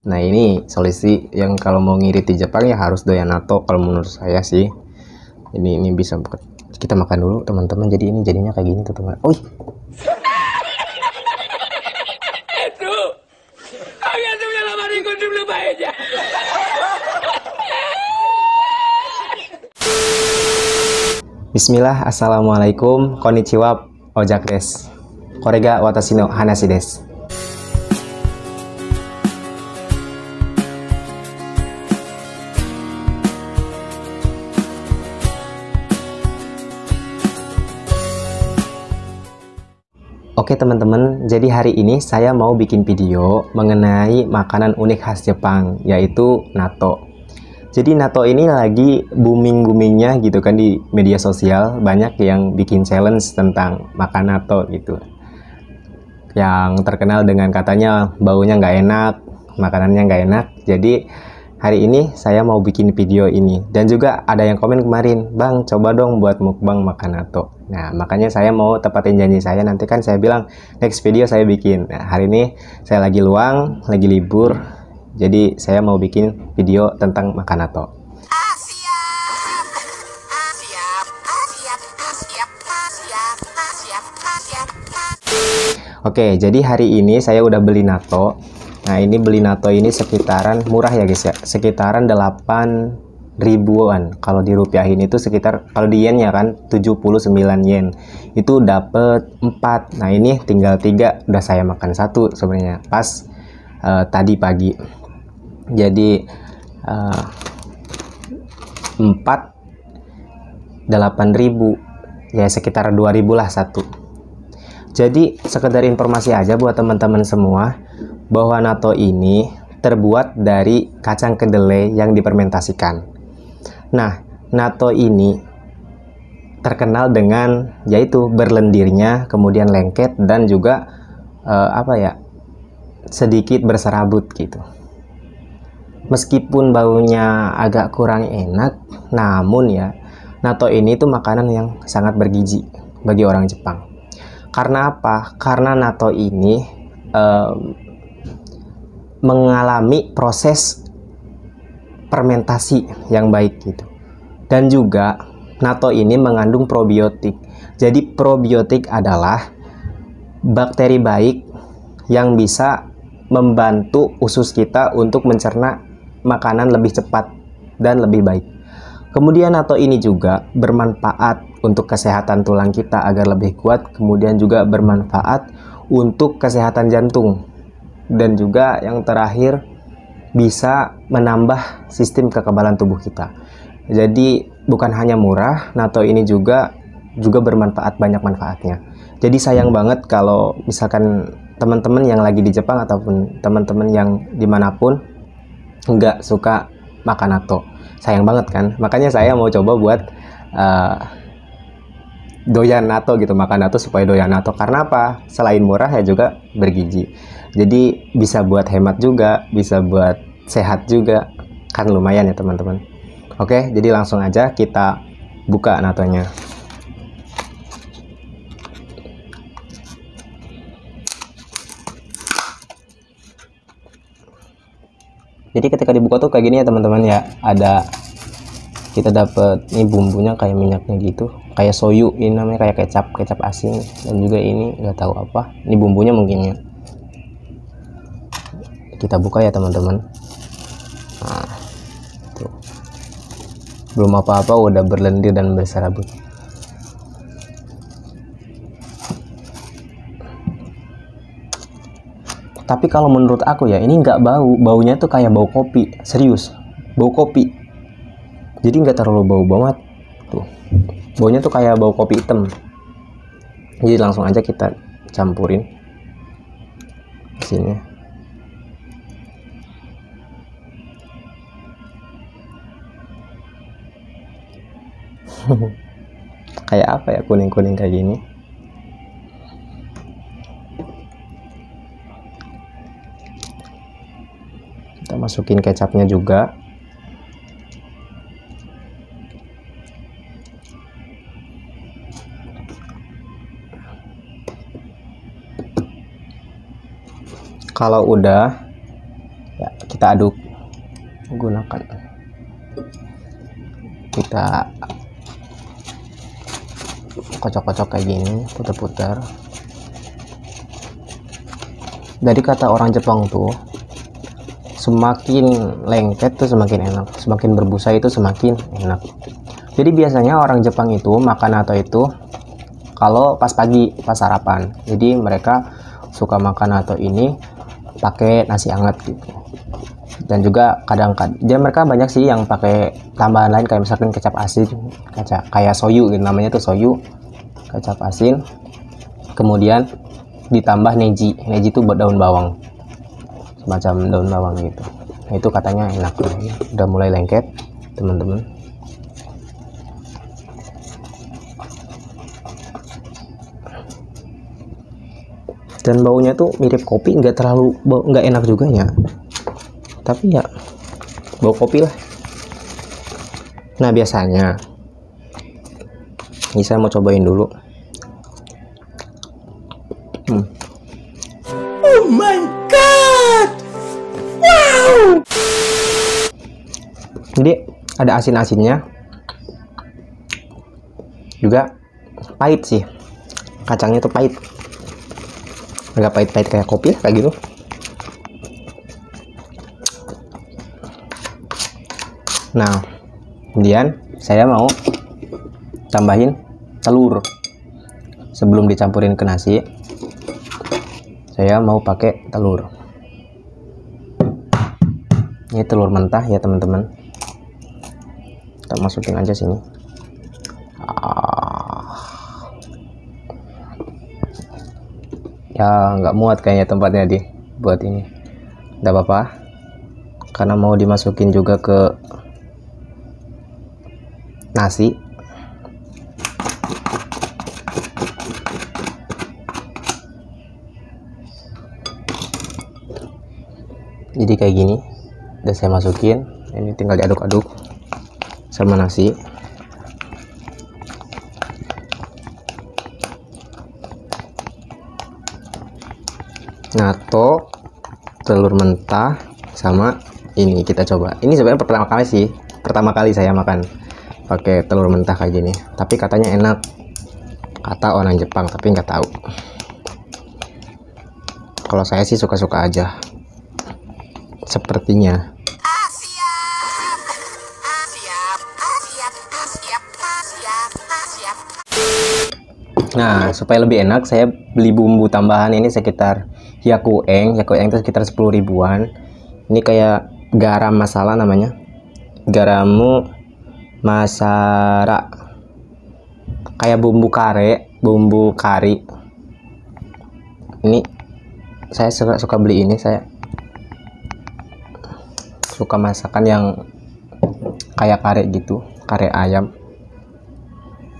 Nah ini solusi yang kalau mau ngirit di Jepang ya harus doyan natto kalau menurut saya sih. Ini bisa kita makan dulu teman-teman. Jadi ini jadinya kayak gini tuh teman. Wih. Bismillah, assalamualaikum, konnichiwa, ojak des. Korega watashi no hanashi des. Oke teman-teman, jadi hari ini saya mau bikin video mengenai makanan unik khas Jepang, yaitu natto. Jadi natto ini lagi booming-boomingnya gitu kan di media sosial, banyak yang bikin challenge tentang makan natto gitu. Yang terkenal dengan katanya baunya nggak enak, makanannya nggak enak. Jadi hari ini saya mau bikin video ini. Dan juga ada yang komen kemarin, "Bang, coba dong buat mukbang makan natto." Nah, makanya saya mau tepatin janji saya. Nanti kan saya bilang next video saya bikin. Nah, hari ini saya lagi luang, lagi libur. Jadi saya mau bikin video tentang makan natto. Oke, jadi hari ini saya udah beli natto. Nah, ini beli natto ini sekitaran murah ya guys ya. Sekitaran 8 ribuan. Kalau dirupiahin itu sekitar, kalau di yen ya kan 79 yen. Itu dapet 4. Nah, ini tinggal 3, udah saya makan 1 sebenarnya pas tadi pagi. Jadi 4 8.000 ya, sekitar 2.000 lah satu. Jadi sekedar informasi aja buat teman-teman semua bahwa natto ini terbuat dari kacang kedelai yang difermentasikan. Nah, natto ini terkenal dengan yaitu berlendirnya, kemudian lengket dan juga sedikit berserabut gitu. Meskipun baunya agak kurang enak, namun ya natto ini tuh makanan yang sangat bergizi bagi orang Jepang. Karena apa? Karena natto ini mengalami proses fermentasi yang baik gitu. Dan juga natto ini mengandung probiotik. Jadi probiotik adalah bakteri baik yang bisa membantu usus kita untuk mencerna makanan lebih cepat dan lebih baik. Kemudian natto ini juga bermanfaat untuk kesehatan tulang kita agar lebih kuat, kemudian juga bermanfaat untuk kesehatan jantung. Dan juga yang terakhir bisa menambah sistem kekebalan tubuh kita. Jadi bukan hanya murah, natto ini juga bermanfaat, banyak manfaatnya. Jadi sayang banget kalau misalkan teman-teman yang lagi di Jepang ataupun teman-teman yang dimanapun nggak suka makan natto. Sayang banget kan, makanya saya mau coba buat doyan natto gitu, makan natto supaya doyan natto. Karena apa? Selain murah ya juga bergizi. Jadi bisa buat hemat juga, bisa buat sehat juga, kan lumayan ya teman-teman. Oke, jadi langsung aja kita buka nattonya. Jadi ketika dibuka tuh kayak gini ya teman-teman ya, kita dapat ini bumbunya kayak minyaknya gitu, kayak soyu, ini namanya kayak kecap asin, dan juga ini nggak tahu apa, ini bumbunya mungkin ya. Kita buka ya teman-teman. Nah, tuh. Belum apa-apa udah berlendir dan berserabut. Tapi kalau menurut aku ya, ini nggak baunya tuh kayak bau kopi, serius, bau kopi. Jadi nggak terlalu bau banget, tuh, baunya tuh kayak bau kopi hitam. Jadi langsung aja kita campurin sini. Kayak apa ya, kuning-kuning kayak gini. Kita masukin kecapnya juga. Kalau udah ya kita aduk gunakan, kita kocok-kocok kayak gini, putar-putar. Dari kata orang Jepang tuh, semakin lengket tuh semakin enak, semakin berbusa itu semakin enak. Jadi biasanya orang Jepang itu makan natto itu kalau pas pagi, pas sarapan. Jadi mereka suka makan natto ini pakai nasi hangat gitu. Dan juga kadang-kadang, jadi mereka banyak sih yang pakai tambahan lain kayak misalkan kecap asin, kayak soyu gitu, namanya tuh soyu, kecap asin. Kemudian ditambah neji itu buat daun bawang, semacam daun bawang gitu. Nah, itu katanya enak. Udah mulai lengket teman-teman. Dan baunya tuh mirip kopi, nggak terlalu nggak enak juga ya, tapi ya bau kopi lah. Nah biasanya ini saya mau cobain dulu. Oh my god, wow. Jadi ada asin-asinnya, juga pahit sih, kacangnya tuh pahit, agak pahit-pahit kayak kopi kayak gitu. Nah kemudian saya mau tambahin telur. Sebelum dicampurin ke nasi, saya mau pakai telur. Ini telur mentah ya teman-teman, kita masukin aja sini. Ya nggak muat kayaknya tempatnya di buat ini, nggak apa-apa karena mau dimasukin juga ke nasi. Jadi kayak gini udah saya masukin, ini tinggal diaduk-aduk sama nasi. Natto, telur mentah, sama ini kita coba. Ini sebenarnya pertama kali saya makan pakai telur mentah kayak gini, tapi katanya enak, kata orang Jepang, tapi nggak tahu. Kalau saya sih suka-suka aja sepertinya. Nah supaya lebih enak, saya beli bumbu tambahan ini sekitar Hyakueng itu sekitar 10 ribuan. Ini kayak garam masala namanya, garamu masara, kayak bumbu kari. Ini saya suka beli ini, saya suka masakan yang kayak kare gitu, kare ayam.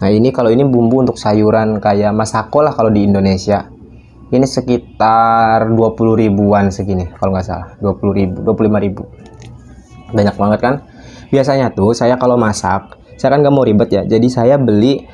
Nah ini kalau ini bumbu untuk sayuran kayak masako lah kalau di Indonesia. Ini sekitar 20 ribuan segini kalau nggak salah, 20 ribu, 25 ribu. Banyak banget kan. Biasanya tuh saya kalau masak, saya kan nggak mau ribet ya, jadi saya beli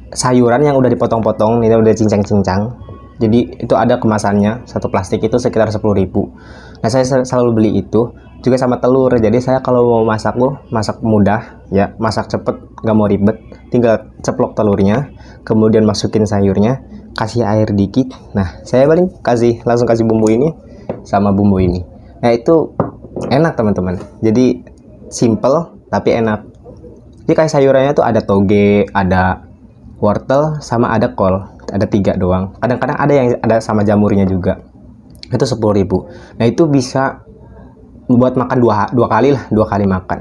sayuran yang udah dipotong-potong, ini udah cincang-cincang. Jadi itu ada kemasannya, satu plastik itu sekitar 10 ribu. Nah saya selalu beli itu juga sama telur. Jadi saya kalau mau masak masak mudah ya, masak cepet, nggak mau ribet, tinggal ceplok telurnya, kemudian masukin sayurnya, kasih air dikit. Nah saya paling langsung kasih bumbu ini sama bumbu ini. Nah itu enak teman-teman, jadi simple tapi enak. Jadi kayak sayurannya tuh ada toge, ada wortel, sama ada kol, ada 3 doang. Kadang-kadang ada yang ada sama jamurnya juga. Itu 10 ribu. Nah itu bisa buat makan dua kali makan,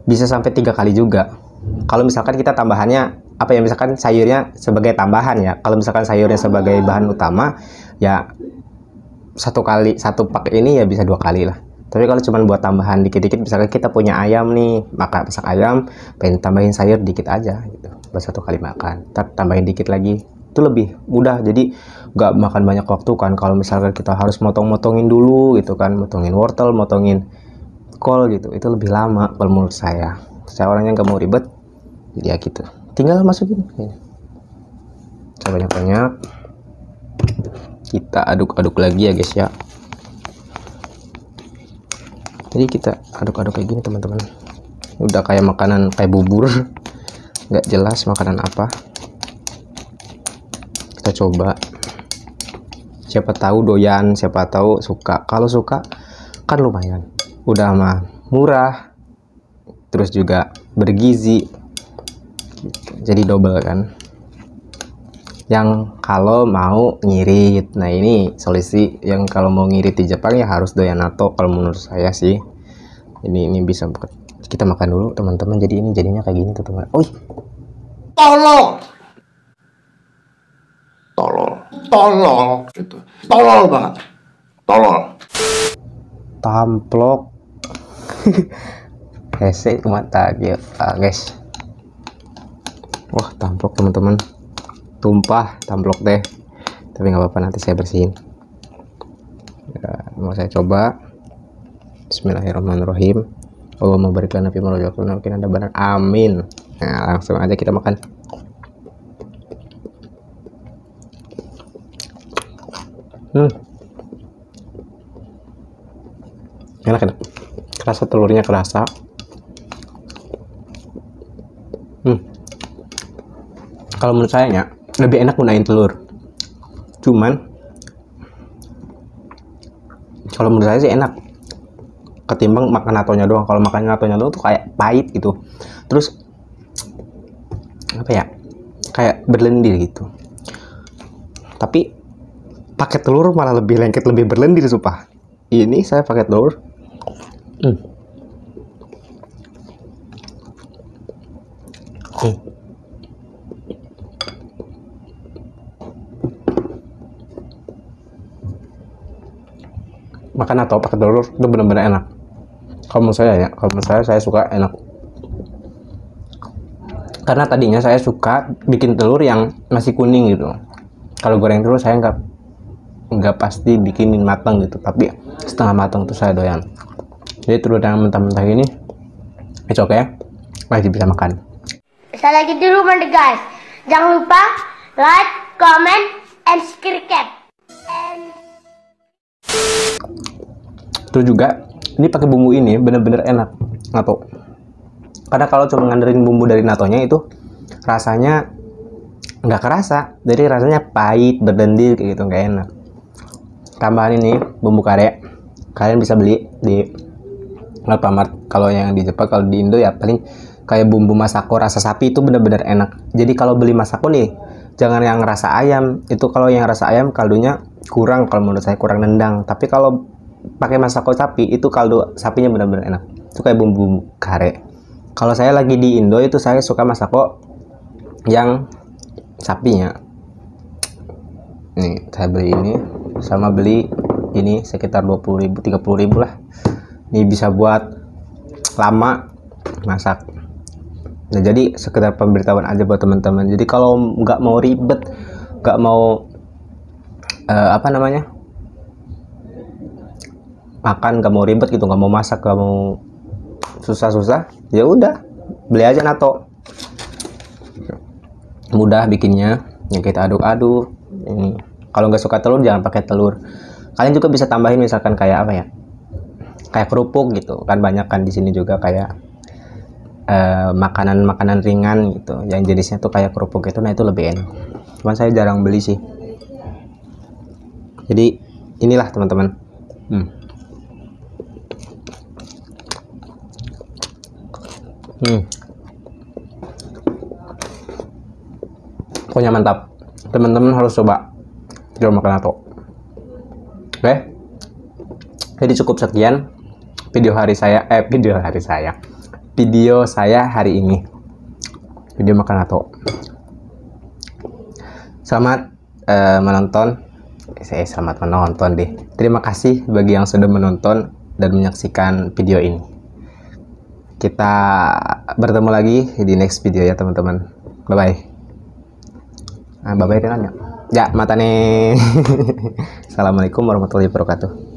bisa sampai 3 kali juga. Kalau misalkan kita tambahannya misalkan sayurnya sebagai tambahan ya, kalau misalkan sayurnya sebagai bahan utama ya satu pak ini ya bisa 2 kali lah. Tapi kalau cuma buat tambahan dikit-dikit, misalkan kita punya ayam nih, masak ayam, pengen tambahin sayur dikit aja gitu, buat 1 kali makan, tambahin dikit lagi, itu lebih mudah. Jadi nggak makan banyak waktu kan. Kalau misalkan kita harus motongin dulu gitu kan, motongin wortel, motongin kol gitu, itu lebih lama kalau menurut saya. Saya orangnya nggak mau ribet, jadi ya gitu, tinggal masukin ini. Banyak-banyak kita aduk-aduk lagi ya guys ya. Jadi kita aduk-aduk kayak gini teman-teman. Udah kayak makanan kayak bubur. Nggak jelas makanan apa. Kita coba. Siapa tahu doyan, siapa tahu suka. Kalau suka kan lumayan. Udah mah murah. Terus juga bergizi. Jadi double kan. Yang kalau mau ngirit, nah ini solusi yang kalau mau ngirit di Jepang ya harus doyan natto kalau menurut saya sih. Ini bisa kita makan dulu teman-teman. Jadi ini jadinya kayak gini tuh teman. Tolol gitu, tolol banget, tolol. Tamplok. Hese mata dia, guys. Wah tamplok teman-teman. Tumpah tamplok deh, tapi nggak apa-apa, nanti saya bersihin ya. Mau saya coba. Bismillahirrahmanirrahim. Allah memberikan nabi merojakul mungkin ada benar, amin. Nah langsung aja kita makan. Enak, kerasa telurnya, kerasa. Kalau menurut saya ya lebih enak gunain telur. Cuman kalau menurut saya sih enak ketimbang makan natonya doang. Kalau makan natonya doang tuh kayak pahit gitu. Terus apa ya? Kayak berlendir gitu. Tapi pakai telur malah lebih lengket, lebih berlendir sumpah. Ini saya pakai telur. Makan natto pakai telur itu benar-benar enak. Kalau menurut saya ya, kalau menurut saya suka enak. Karena tadinya saya suka bikin telur yang masih kuning gitu. Kalau goreng telur saya nggak pasti bikinin matang gitu, tapi setengah matang tuh saya doyan. Jadi telur yang mentah-mentah ini, it's okay, masih bisa makan. Saya lagi di rumah deh guys. Jangan lupa like, comment, and subscribe. Terus juga ini pakai bumbu ini bener-bener enak natto. Karena kalau cuma ngandelin bumbu dari natonya itu rasanya nggak kerasa, jadi rasanya pahit, berlendir kayak gitu, nggak enak. Tambahan ini bumbu kare, kalian bisa beli di Alfamart. Kalau yang di Jepang, kalau di Indo ya paling kayak bumbu masako rasa sapi, itu bener-bener enak. Jadi kalau beli masako nih jangan yang rasa ayam. Itu kalau yang rasa ayam kaldunya kurang, kalau menurut saya kurang nendang. Tapi kalau pakai masako sapi itu kaldu sapinya benar-benar enak. Itu kayak bumbu kare. Kalau saya lagi di Indo itu saya suka masako yang sapinya. Nih saya beli ini sama beli ini sekitar 20.000 30.000 lah. Ini bisa buat lama masak. Nah jadi sekedar pemberitahuan aja buat teman-teman. Jadi kalau nggak mau ribet, nggak mau makan, nggak mau ribet gitu, nggak mau masak, nggak mau susah-susah, ya udah beli aja natto. Mudah bikinnya, yang kita aduk-aduk. Ini kalau nggak suka telur jangan pakai telur. Kalian juga bisa tambahin misalkan kayak apa ya, kayak kerupuk gitu kan, banyak kan di sini juga kayak makanan ringan gitu yang jenisnya tuh kayak kerupuk itu. Nah itu lebih enak, cuman saya jarang beli sih. Jadi inilah teman-teman. Pokoknya mantap, teman-teman harus coba jual makan natto. Oke, jadi cukup sekian video saya hari ini, video makan natto. Selamat menonton. Selamat menonton deh. Terima kasih bagi yang sudah menonton dan menyaksikan video ini. Kita bertemu lagi di next video ya teman-teman. Bye bye. Bye bye dengan ya. Ya mata nih. Assalamualaikum warahmatullahi wabarakatuh.